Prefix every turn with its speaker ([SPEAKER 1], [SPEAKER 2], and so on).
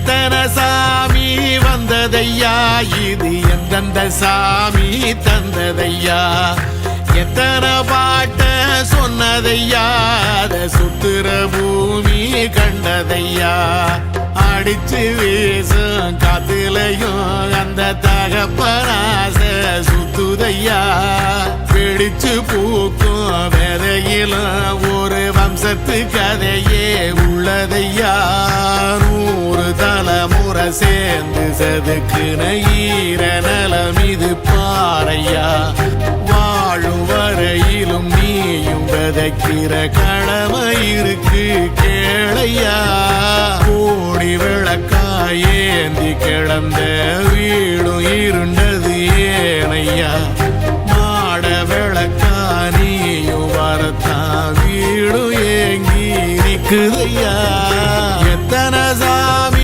[SPEAKER 1] எத்தனை சாமி வந்ததையா, இது எந்தெந்த சாமி தந்ததையா, எத்தனை பாட்ட சொன்னதையா, அத சுத்துற பூமி கண்டதையா, அடிச்சு வீசும் காத்துலையும் அந்த தகப்பனாச சுத்துதையா, பிடிச்சு பூக்கும் விதையிலும் ஒரு வம்சத்து கதையே உள்ளதையா, 100 தலைமுறை சேர்ந்து செதுக்குன ஈர நலம் இது பாறையா, வாழும் வரையிலும் நீயும் விதைக்கிற கடமை இருக்கு கேளையா, கோடி விளக்காயேந்தி கிடந்த வீடும் இருண்டது ஏனையா, மாட விளக்கா நீயும் வரத்தான் வீடும் ஏங்கி நிக்குதையா.